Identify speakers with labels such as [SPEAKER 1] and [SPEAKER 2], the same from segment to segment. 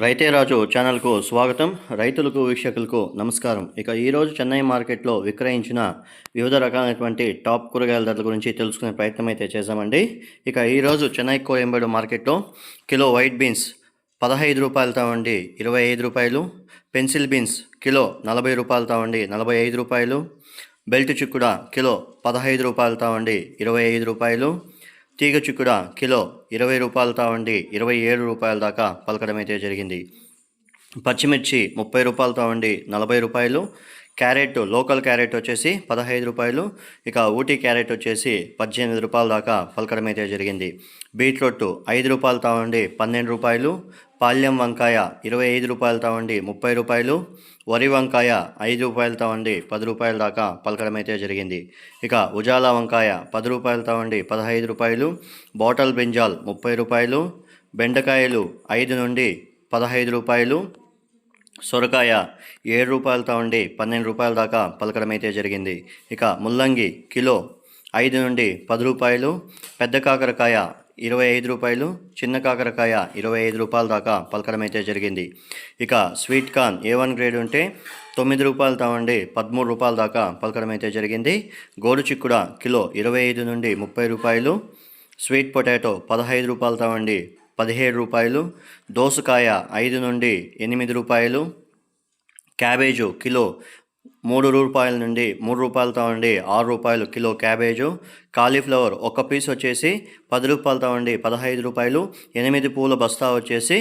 [SPEAKER 1] రైతే రాజు ఛానల్కు స్వాగతం. రైతులకు వీక్షకులకు నమస్కారం. ఇక ఈరోజు చెన్నై మార్కెట్లో విక్రయించిన వివిధ రకాలైనటువంటి టాప్ కూరగాయల ధరల గురించి తెలుసుకునే ప్రయత్నం అయితే చేశామండి. ఇక ఈరోజు చెన్నై కోయంబేడు మార్కెట్లో కిలో వైట్ బీన్స్ 15 రూపాయలతో ఉండి 25 రూపాయలు, పెన్సిల్ బీన్స్ కిలో 40 రూపాయలతో ఉండి 45 రూపాయలు, బెల్ట్ చిక్కుడ కిలో 15 రూపాయలతో ఉండి 25 రూపాయలు, తీగ చిక్కుడ కిలో 20 రూపాయలతో ఉండి 27 రూపాయల దాకా పలకడం అయితే జరిగింది. పచ్చిమిర్చి 30 రూపాయలతో ఉండి 40 రూపాయలు, క్యారెట్ లోకల్ క్యారెట్ వచ్చేసి 15 రూపాయలు, ఇక ఊటీ క్యారెట్ వచ్చేసి 18 రూపాయల దాకా పలకడం అయితే జరిగింది. బీట్రూట్ 5 రూపాయలతో ఉండి 12 రూపాయలు, పాల్యం వంకాయ 25 రూపాయలతో ఉండి 30 రూపాయలు, వరి వంకాయ 5 రూపాయలతో ఉండి 10 రూపాయల దాకా పలకడం అయితే జరిగింది. ఇక ఉజాలా వంకాయ 10 రూపాయలతో ఉండి 15 రూపాయలు, బాటల్ బ్రింజాల్ 30 రూపాయలు, బెండకాయలు 5 నుండి 15 రూపాయలు, సొరకాయ 7 రూపాయలతో ఉండి 12 రూపాయల దాకా పలకడం అయితే జరిగింది. ఇక ముల్లంగి కిలో 5 నుండి 10 రూపాయలు, పెద్ద కాకరకాయ 25 రూపాయలు, చిన్న కాకరకాయ 25 రూపాయల దాకా పలకడం అయితే జరిగింది. ఇక స్వీట్ కార్న్ A1 గ్రేడ్ ఉంటే 9 రూపాయలతో ఉండి 13 రూపాయల దాకా పలకడం అయితే జరిగింది. గోడు చిక్కుడ కిలో 25 నుండి 30 రూపాయలు, స్వీట్ పొటాటో 15 రూపాయలతో ఉండి 17 రూపాయలు, దోసకాయ 5 నుండి 8 రూపాయలు, క్యాబేజు కిలో 3 రూపాయల నుండి 3 రూపాయలతో ఉండి 6 రూపాయలు కిలో క్యాబేజు, కాలీఫ్లవర్ ఒక పీస్ వచ్చేసి 10 రూపాయలతో ఉండి 15 రూపాయలు, 8 పూల బస్తా వచ్చేసి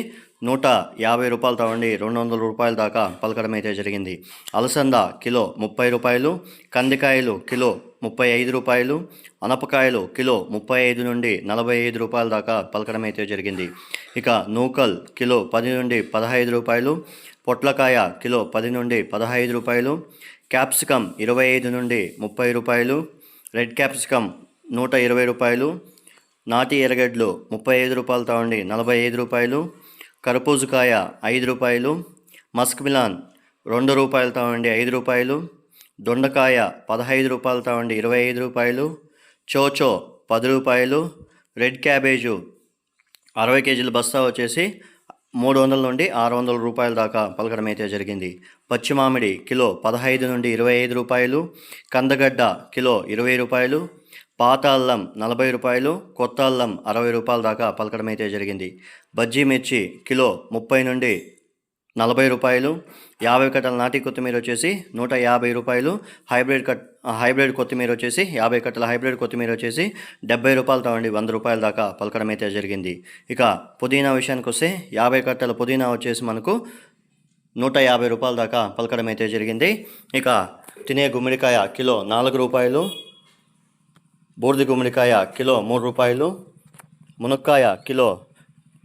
[SPEAKER 1] 150 రూపాయలతో ఉండి 200 రూపాయల దాకా పలకడం అయితే జరిగింది. అలసంద కిలో 30 రూపాయలు, కందికాయలు కిలో 35 రూపాయలు, అనపకాయలు కిలో 35 నుండి 45 రూపాయల దాకా పలకడం అయితే జరిగింది. ఇక నూకల్ కిలో 10 నుండి 15 రూపాయలు, పొట్లకాయ కిలో 10 నుండి 15 రూపాయలు, క్యాప్సికమ్ 25 నుండి 30 రూపాయలు, రెడ్ క్యాప్సికమ్ 120 రూపాయలు, నాటి ఎర్రగడ్డలు 35 రూపాయలతో ఉండి 45 రూపాయలు, కర్బూజకాయ 5 రూపాయలు, మస్క్ మిలాన్ 2 రూపాయలతో ఉండి 5 రూపాయలు, దొండకాయ 15 రూపాయలతో ఉండి 25 రూపాయలు, చోచో 10 రూపాయలు, రెడ్ క్యాబేజు 60 కేజీల బస్తా వచ్చేసి 300 నుండి 600 రూపాయల దాకా పలకడం అయితే జరిగింది. పచ్చి మామిడి కిలో 15 నుండి 25 రూపాయలు, కందగడ్డ కిలో 20 రూపాయలు, పాత అల్లం 40 రూపాయలు, కొత్త అల్లం 60 రూపాయల దాకా పలకడం అయితే జరిగింది. బజ్జీ మిర్చి కిలో 30 నుండి 40 రూపాయలు, 50 కట్టల నాటి కొత్తిమీర వచ్చేసి 150 రూపాయలు, హైబ్రిడ్ కొత్తిమీర వచ్చేసి 50 కట్టల హైబ్రిడ్ కొత్తిమీర వచ్చేసి 70 రూపాయలతో ఉండి 100 రూపాయల దాకా పలకడం అయితే జరిగింది. ఇక పుదీనా విషయానికి వస్తే 50 కట్టల పుదీనా వచ్చేసి మనకు 150 రూపాయల దాకా పలకడం అయితే జరిగింది. ఇక తినే గుమ్మడికాయ కిలో 4 రూపాయలు, బూడిద గుమ్మడికాయ కిలో 3 రూపాయలు, మునక్కాయ కిలో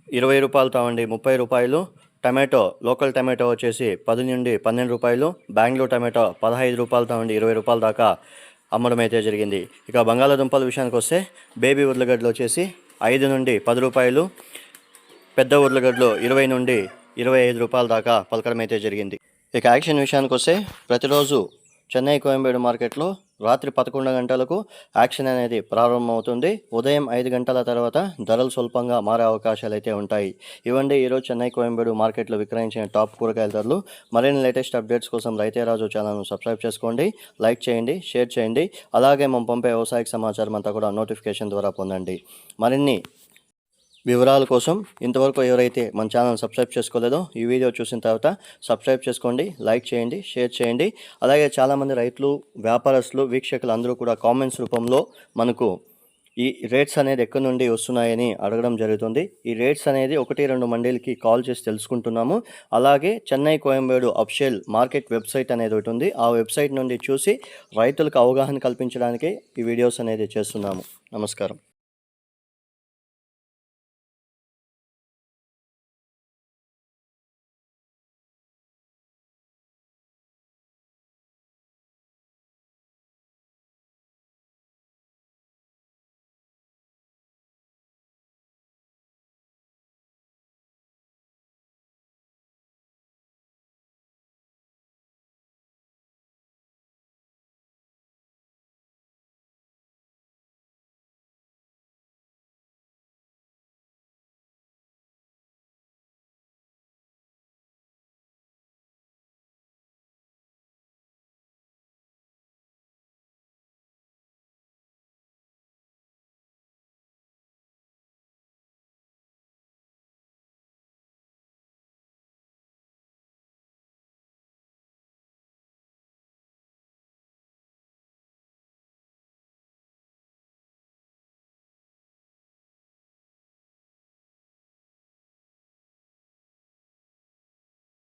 [SPEAKER 1] 20 రూపాయలతో ఉండి 30 రూపాయలు, టమాటో లోకల్ టమాటో వచ్చేసి 10 నుండి 12 రూపాయలు, బెంగళూరు టమాటో 15 రూపాయలతో ఉండి 20 రూపాయల దాకా అమ్మడం అయితే జరిగింది. ఇక బంగాళాదుంపల విషయానికి వస్తే బేబీ ఉర్లగడ్డలు వచ్చేసి 5 నుండి 10 రూపాయలు, పెద్ద ఉర్లగడ్డలు 20 నుండి 25 రూపాయల దాకా పలకడం అయితే జరిగింది. ఇక యాక్షన్ విషయానికి వస్తే ప్రతిరోజు చెన్నై కోయంబేడు మార్కెట్లో రాత్రి 11 గంటలకు యాక్షన్ అనేది ప్రారంభమవుతుంది. ఉదయం 5 గంటల తర్వాత ధరలు స్వల్పంగా మారే అవకాశాలు అయితే ఉంటాయి. ఇవ్వండి ఈరోజు చెన్నై కోయంబేడు మార్కెట్లో విక్రయించిన టాప్ కూరగాయల ధరలు. మరిన్ని లేటెస్ట్ అప్డేట్స్ కోసం రైతే రాజు ఛానల్ను సబ్స్క్రైబ్ చేసుకోండి, లైక్ చేయండి, షేర్ చేయండి. అలాగే మనం పంపే వ్యవసాయ సమాచారం అంతా కూడా నోటిఫికేషన్ ద్వారా పొందండి. మరిన్ని వివరాల కోసం ఇంతవరకు ఎవరైతే మన ఛానల్ సబ్స్క్రైబ్ చేసుకోలేదో ఈ వీడియో చూసిన తర్వాత సబ్స్క్రైబ్ చేసుకోండి, లైక్ చేయండి, షేర్ చేయండి. అలాగే చాలామంది రైతులు, వ్యాపారస్తులు, వీక్షకులు అందరూ కూడా కామెంట్స్ రూపంలో మనకు ఈ రేట్స్ అనేది ఎక్కడి నుండి వస్తున్నాయని అడగడం జరుగుతుంది. ఈ రేట్స్ అనేది 1-2 మండీలకి కాల్ చేసి తెలుసుకుంటున్నాము. అలాగే Chennai Koyambedu official market website అనేది ఒకటి ఉంది. ఆ వెబ్సైట్ నుండి చూసి రైతులకు అవగాహన కల్పించడానికి ఈ వీడియోస్ అనేది చేస్తున్నాము. నమస్కారం.